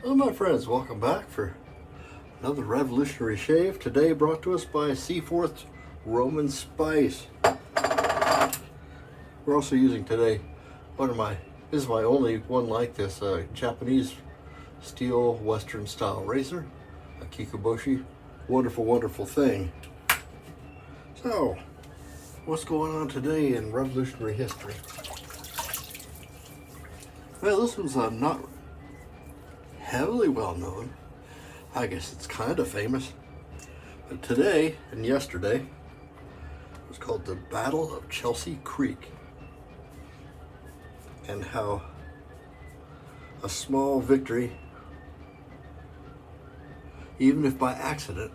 Hello my friends, welcome back for another revolutionary shave. Today brought to us by Seaforth Roman Spice. We're also using today this is my only one like this, Japanese steel Western style razor, a Kikuboshi. Wonderful, wonderful thing. So, what's going on today in revolutionary history? Well, this one's not heavily well known. I guess it's kind of famous. But today and yesterday was called the Battle of Chelsea Creek, and how a small victory, even if by accident,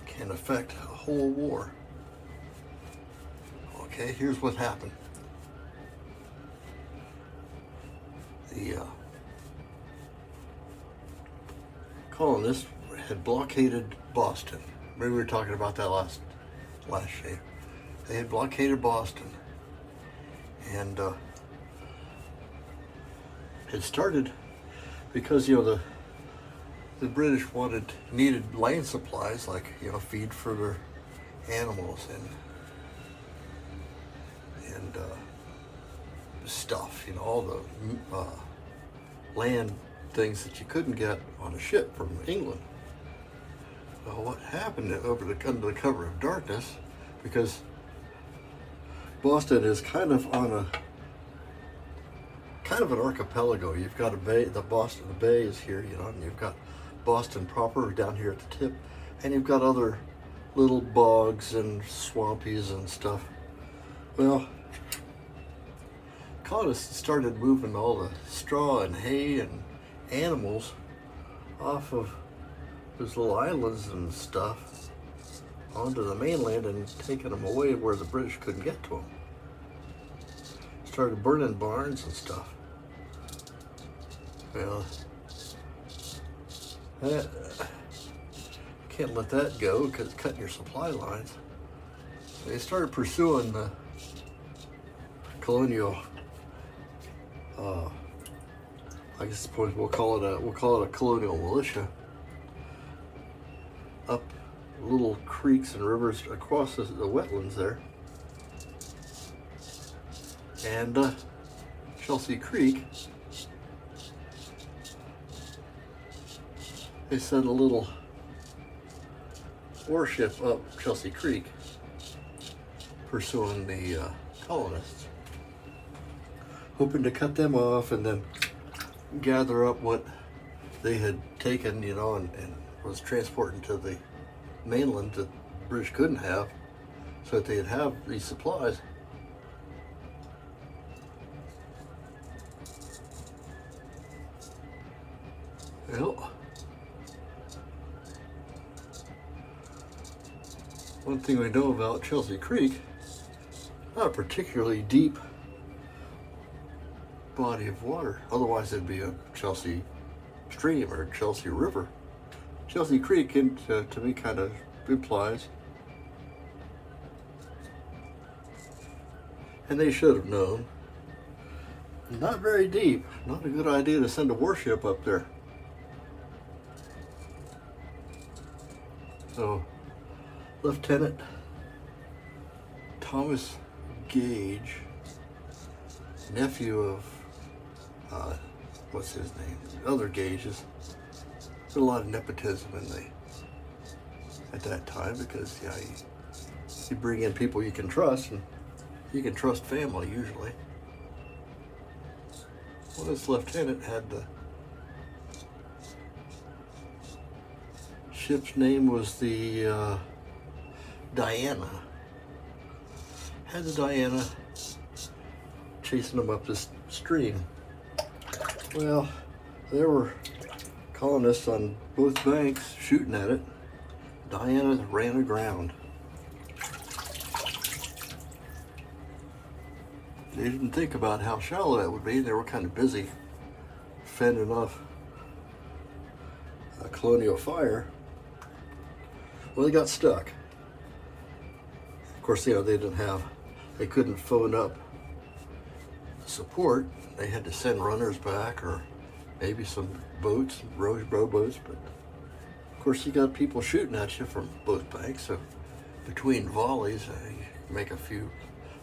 can affect a whole war. Okay, here's what happened. The colonists had blockaded Boston. Maybe we were talking about that last shave. They had blockaded Boston, and it started because the British needed land supplies, like feed for their animals and stuff, all the land things that you couldn't get on a ship from England. Well, what happened under the cover of darkness, because Boston is kind of an archipelago. You've got a bay. The Bay is here, and you've got Boston proper down here at the tip, and you've got other little bogs and swampies and stuff. Well, colonists started moving all the straw and hay and animals off of those little islands and stuff onto the mainland and taking them away where the British couldn't get to them. Started burning barns and stuff. Well, can't let that go because it's cutting your supply lines. They started pursuing the colonial. I guess we'll call it a colonial militia, up little creeks and rivers across the wetlands there. And Chelsea Creek, they sent a little warship up Chelsea Creek pursuing the colonists, hoping to cut them off and then gather up what they had taken, and was transporting to the mainland that the British couldn't have, so that they'd have these supplies. Well, one thing we know about Chelsea Creek, not a particularly deep body of water. Otherwise, it'd be a Chelsea stream or Chelsea River. Chelsea Creek, to me, kind of implies, and they should have known, not very deep. Not a good idea to send a warship up there. So, Lieutenant Thomas Gage, nephew of what's his name? Other Gages. There's a lot of nepotism at that time, because you bring in people you can trust, and you can trust family usually. Well, this lieutenant had the ship's name was the Diana. Had the Diana chasing them up this stream. Well, there were colonists on both banks shooting at it. Diana ran aground. They didn't think about how shallow that would be. They were kind of busy fending off a colonial fire. Well, they got stuck. Of course, they couldn't phone up support. They had to send runners back or maybe some boats, rowboats, but of course you got people shooting at you from both banks, so between volleys, you make a few,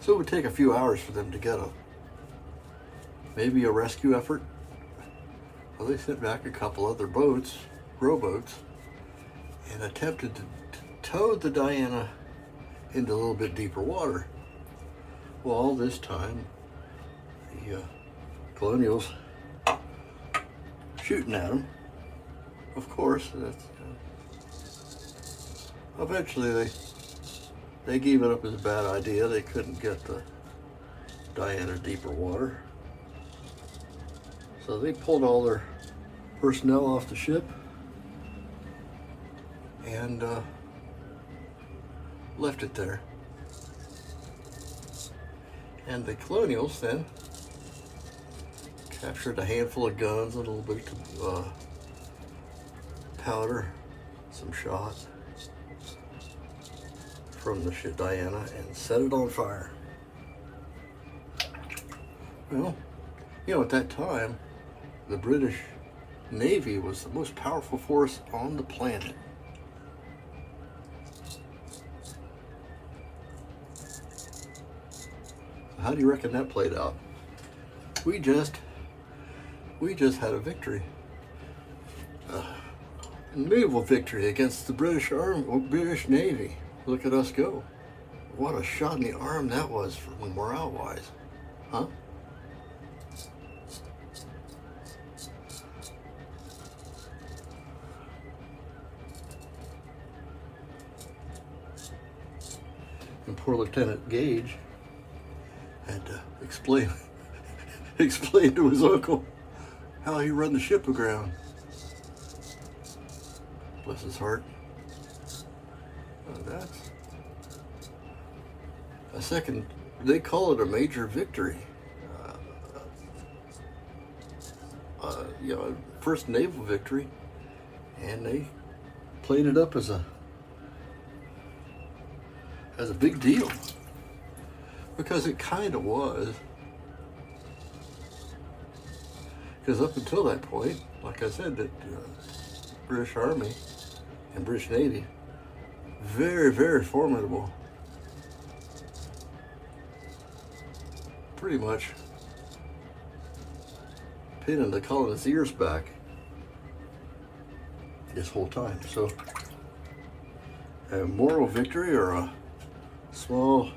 so it would take a few hours for them to get maybe a rescue effort. Well, they sent back a couple other boats, rowboats, and attempted to tow the Diana into a little bit deeper water. Well, all this time, the colonials shooting at them. Of course, eventually they gave it up as a bad idea. They couldn't get the Diana deeper water. So they pulled all their personnel off the ship and left it there. And the colonials then captured a handful of guns, a little bit of powder, some shot from the ship Diana, and set it on fire. Well, you know, at that time, the British Navy was the most powerful force on the planet. How do you reckon that played out? We just had a victory, naval victory against the British Navy. Look at us go! What a shot in the arm that was for morale-wise, huh? And poor Lieutenant Gage had to explain to his uncle how he run the ship aground. Bless his heart. That's a second. They call it a major victory. First naval victory, and they played it up as a big deal, because it kind of was. Because up until that point, like I said, that British Army and British Navy, very, very formidable. Pretty much pinning the colonists' ears back this whole time. So a moral victory, or a small,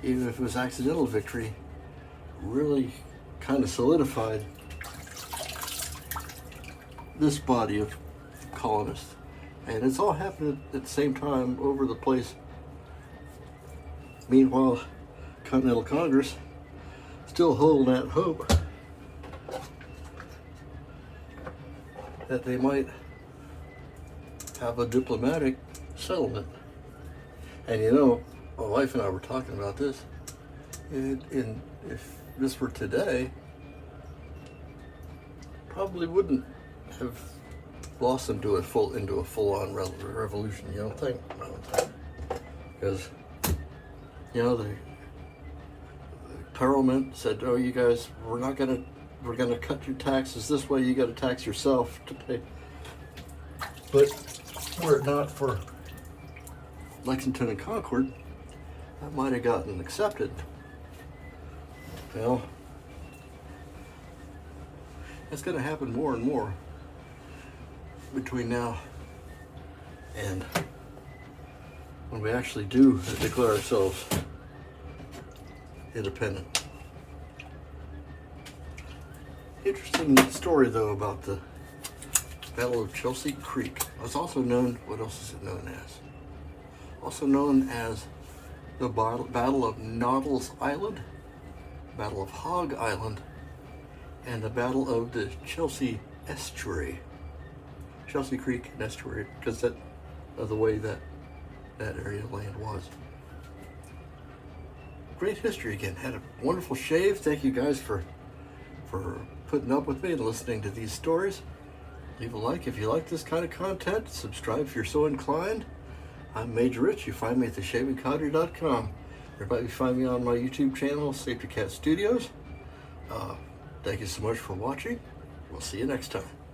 even if it was accidental victory, really kind of solidified this body of colonists. And it's all happening at the same time over the place. Meanwhile, Continental Congress still holding out hope that they might have a diplomatic settlement. And you know, my wife and I were talking about this. If this were today, probably wouldn't have blossomed into a full-on revolution. You don't think? I don't think. Because the Parliament said, "Oh, you guys, we're gonna cut your taxes this way. You got to tax yourself to pay." But were it not for Lexington and Concord, that might have gotten accepted. Well, it's going to happen more and more between now and when we actually do declare ourselves independent. Interesting story, though, about the Battle of Chelsea Creek. It's also known, what else is it known as? Also known as the Battle of Nautilus Island, Battle of Hog Island, and the Battle of the Chelsea Estuary. Chelsea Creek and Estuary, because of the way that area of land was. Great history again. Had a wonderful shave. Thank you guys for putting up with me and listening to these stories. Leave a like if you like this kind of content. Subscribe if you're so inclined. I'm Major Rich. You find me at theshavingcodger.com. Everybody find me on my YouTube channel, Safety Cat Studios. Thank you so much for watching. We'll see you next time.